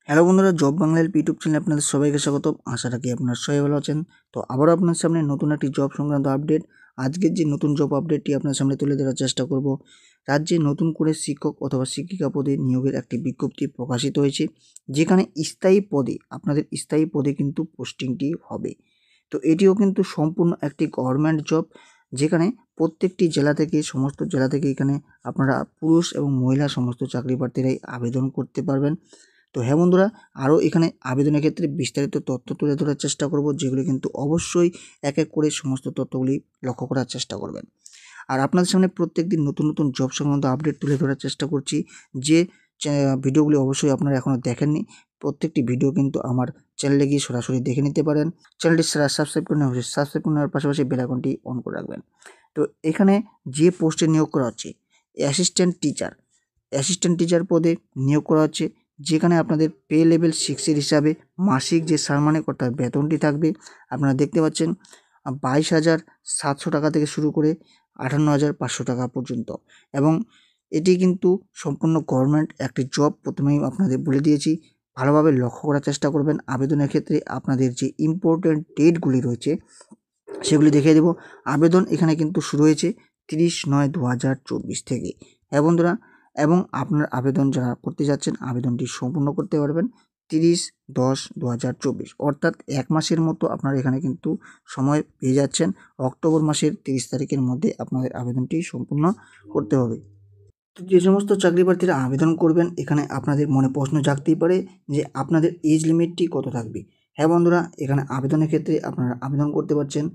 Hello বন্ধুরা, job Bangla YouTube চ্যানেলে আপনাদের সবাইকে স্বাগত। আশা রাখি আপনারা সবাই ভালো আছেন। তো আবারও আপনার সামনে নতুন একটি জব সংক্রান্ত আপডেট, আজকের যে নতুন জব আপডেটটি আপনার সামনে তুলে ধরার চেষ্টা করব। রাজ্যে নতুন করে শিক্ষক অথবা শিক্ষিকা পদে নিয়োগের একটি বিজ্ঞপ্তি প্রকাশিত হয়েছে, যেখানে স্থায়ী পদে কিন্তু পোস্টিংটি হবে। তো এটিও কিন্তু সম্পূর্ণ একটি গভর্নমেন্ট জব, যেখানে প্রত্যেকটি সমস্ত জেলা থেকে এখানে আপনারা পুরুষ এবং মহিলা সমস্ত চাকরি প্রার্থীরাই আবেদন করতে পারবেন। তো হ্যাঁ বন্ধুরা, আরও এখানে আবেদনের ক্ষেত্রে বিস্তারিত তথ্য তুলে ধরার চেষ্টা করব, যেগুলি কিন্তু অবশ্যই এক এক করে সমস্ত তথ্যগুলি লক্ষ্য করার চেষ্টা করবেন। আর আপনাদের সামনে প্রত্যেকদিন নতুন নতুন জব সংক্রান্ত আপডেট তুলে ধরার চেষ্টা করছি। যে ভিডিওগুলি অবশ্যই আপনারা এখনও দেখেননি, প্রত্যেকটি ভিডিও কিন্তু আমার চ্যানেলে গিয়ে সরাসরি দেখে নিতে পারেন। চ্যানেলটি সাবস্ক্রাইব করে নেওয়া সাবস্ক্রাইব করে নেওয়ার পাশাপাশি বেল আইকনটি অন করে রাখবেন। তো এখানে যে পোস্টে নিয়োগ করা হচ্ছে অ্যাসিস্ট্যান্ট টিচার পদে নিয়োগ করা হচ্ছে, যেখানে আপনাদের পে লেভেল 6 হিসাবে মাসিক যে সাম্মানিক অর্থাৎ বেতনটি থাকবে, আপনারা দেখতে পাচ্ছেন 22,700 টাকা থেকে শুরু করে 58,500 টাকা পর্যন্ত। এবং এটি কিন্তু সম্পূর্ণ গভর্নমেন্ট একটি জব, প্রথমেই আপনাদের বলে দিয়েছি। ভালোভাবে লক্ষ্য করার চেষ্টা করবেন। আবেদনের ক্ষেত্রে আপনাদের যে ইম্পর্টেন্ট ডেটগুলি রয়েছে সেগুলি দেখিয়ে দেব। আবেদন এখানে কিন্তু শুরু হয়েছে 30/9/2024 থেকে। হ্যাঁ বন্ধুরা, এবং আপনার আবেদন যারা করতে যাচ্ছেন আবেদনটি সম্পূর্ণ করতে পারবেন 30/10/2024, অর্থাৎ এক মাসের মতো আপনারা এখানে কিন্তু সময় পেয়ে যাচ্ছেন। অক্টোবর মাসের 30 তারিখের মধ্যে আপনাদের আবেদনটি সম্পূর্ণ করতে হবে। তো যে সমস্ত চাকরি প্রার্থীরা আবেদন করবেন, এখানে আপনাদের মনে প্রশ্ন জাগতেই পারে যে আপনাদের এজ লিমিটটি কত থাকবে। হ্যাঁ বন্ধুরা, এখানে আবেদনের ক্ষেত্রে আপনারা আবেদন করতে পারছেন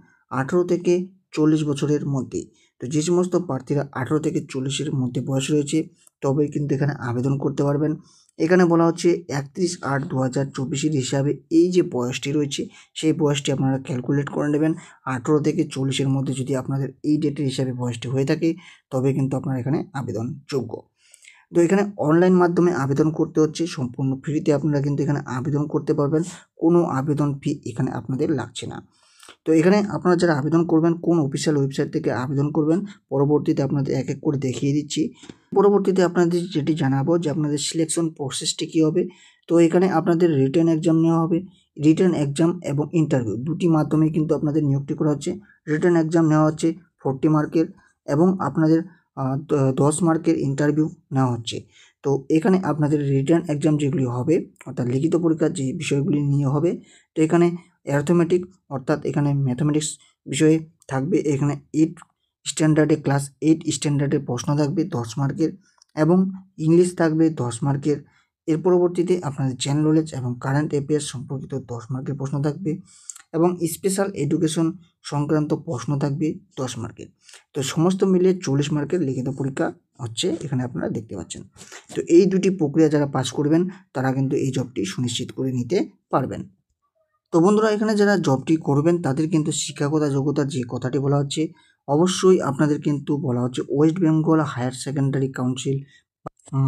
18 থেকে 40 বছরের মধ্যে। তো যে সমস্ত প্রার্থীরা 18 থেকে 40-এর মধ্যে বয়স রয়েছে তবেই কিন্তু এখানে আবেদন করতে পারবেন। এখানে বলা হচ্ছে 31/8/2024 হিসাবে এই যে বয়সটি রয়েছে সেই বয়সটি আপনারা ক্যালকুলেট করে নেবেন। 18 থেকে 40-এর মধ্যে যদি আপনাদের এই ডেটের হিসাবে বয়সটি হয়ে থাকে তবে কিন্তু আপনারা এখানে আবেদনযোগ্য। তো এখানে অনলাইন মাধ্যমে আবেদন করতে হচ্ছে, সম্পূর্ণ ফ্রিতে আপনারা কিন্তু এখানে আবেদন করতে পারবেন। কোনো আবেদন ফি এখানে আপনাদের লাগছে না। তো এখানে আপনারা যারা আবেদন করবেন কোন অফিসিয়াল ওয়েবসাইট থেকে আবেদন করবেন পরবর্তীতে আপনাদের এক এক করে দেখিয়ে দিচ্ছি। পরবর্তীতে আপনাদের যেটি জানাবো যে আপনাদের সিলেকশন প্রসেসটি কী হবে। তো এখানে আপনাদের রিটেন এক্সাম নেওয়া হবে। রিটেন এক্সাম এবং ইন্টারভিউ দুটি মাধ্যমে কিন্তু আপনাদের নিয়োগটি করা হচ্ছে। রিটেন এক্সাম নেওয়া হচ্ছে 40 মার্কের এবং আপনাদের 10 মার্কের ইন্টারভিউ নেওয়া হচ্ছে। তো এখানে আপনাদের রিটেন এক্সাম যেগুলি হবে অর্থাৎ লিখিত পরীক্ষার যে বিষয়গুলি নিয়ে হবে, তো এখানে অ্যারিথমেটিক অর্থাৎ এখানে ম্যাথামেটিক্স বিষয়ে থাকবে। এখানে ক্লাস 8 স্ট্যান্ডার্ডের প্রশ্ন থাকবে 10 মার্কের এবং ইংলিশ থাকবে 10 মার্কের। এর পরবর্তীতে আপনাদের জেনারেল নলেজ এবং কারেন্ট অ্যাফেয়ার্স সম্পর্কিত 10 মার্কের প্রশ্ন থাকবে এবং স্পেশাল এডুকেশন সংক্রান্ত প্রশ্ন থাকবে 10 মার্কের। তো সমস্ত মিলিয়ে 40 মার্কের লিখিত পরীক্ষা হচ্ছে, এখানে আপনারা দেখতে পাচ্ছেন। তো এই দুটি প্রক্রিয়া যারা পাস করবেন তারা কিন্তু এই জবটি সুনিশ্চিত করে নিতে পারবেন। তো বন্ধুরা, এখানে যারা জবটি করবেন তাদের কিন্তু শিক্ষাগত যোগ্যতার যে কথাটি বলা হচ্ছে, অবশ্যই আপনাদের কিন্তু বলা হচ্ছে West Bengal Higher Secondary Council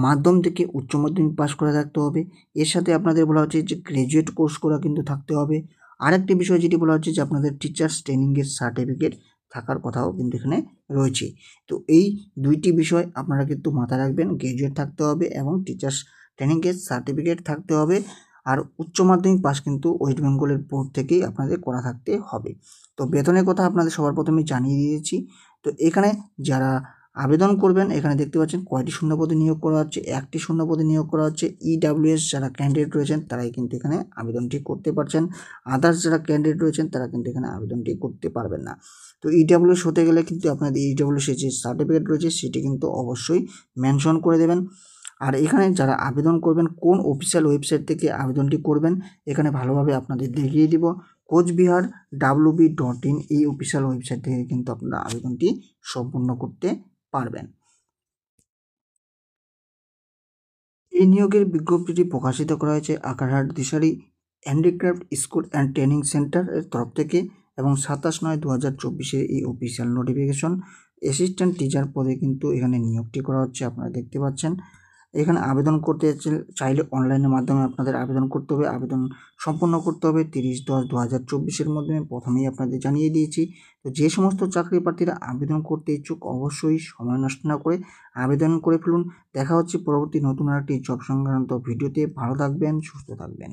মাধ্যম থেকে উচ্চ মাধ্যমিক পাস করা থাকতে হবে। এর সাথে আপনাদের বলা হচ্ছে যে গ্র্যাজুয়েট কোর্স করা কিন্তু থাকতে হবে। আরেকটি বিষয় যেটি বলা হচ্ছে যে আপনাদের টিচার্স ট্রেনিংয়ের সার্টিফিকেট থাকার কথাও কিন্তু এখানে রয়েছে। তো এই দুইটি বিষয় আপনারা কিন্তু মাথায় রাখবেন, গ্র্যাজুয়েট থাকতে হবে এবং টিচার্স ট্রেনিংয়ের সার্টিফিকেট থাকতে হবে। আর উচ্চ মাধ্যমিক পাস কিন্তু ওয়েস্ট বেঙ্গলের বোর্ড থেকেই আপনাদের করা থাকতে হবে। তো বেতনের কথা আপনাদের সবার প্রথমেই জানিয়ে দিয়েছি। তো এখানে যারা আবেদন করবেন এখানে দেখতে পাচ্ছেন কয়টি শূন্যপদে নিয়োগ করা হচ্ছে। একটি শূন্যপদে নিয়োগ করা হচ্ছে। EWS যারা ক্যান্ডিডেট রয়েছেন তারাই কিন্তু এখানে আবেদনটি করতে পারছেন। আদার্স যারা ক্যান্ডিডেট রয়েছেন তারা কিন্তু এখানে আবেদনটি করতে পারবেন না। তো EWS হতে গেলে কিন্তু আপনাদের EWS এর যে সার্টিফিকেট রয়েছে সেটি কিন্তু অবশ্যই মেনশন করে দেবেন। আর এখানে যারা আবেদন করবেন কোন অফিসিয়াল ওয়েবসাইট থেকে আবেদনটি করবেন এখানে ভালোভাবে আপনাদের দেখিয়ে দিব। কোচবিহার wb.in এই অফিসিয়াল ওয়েবসাইট থেকে কিন্তু আপনারা আবেদনটি সম্পূর্ণ করতে পারবেন। এই নিয়োগের বিজ্ঞপ্তিটি প্রকাশিত করা হয়েছে Akarhat Dishari handicraft school and training centre এর তরফ থেকে এবং 27/9/2024 এই অফিসিয়াল নোটিফিকেশন। অ্যাসিস্ট্যান্ট টিচার পদে কিন্তু এখানে নিয়োগটি করা হচ্ছে, আপনারা দেখতে পাচ্ছেন। এখানে আবেদন করতে চাইলে অনলাইনের মাধ্যমে আপনাদের আবেদন করতে হবে। আবেদন সম্পন্ন করতে হবে 30/10/2024 মাধ্যমে প্রথমেই আপনাদের জানিয়ে দিয়েছি। তো যে সমস্ত চাকরি প্রার্থীরা আবেদন করতে ইচ্ছুক অবশ্যই সময় নষ্ট না করে আবেদন করে ফেলুন। দেখা হচ্ছে পরবর্তী নতুন আরেকটি জব সংক্রান্ত ভিডিওতে। ভালো থাকবেন, সুস্থ থাকবেন।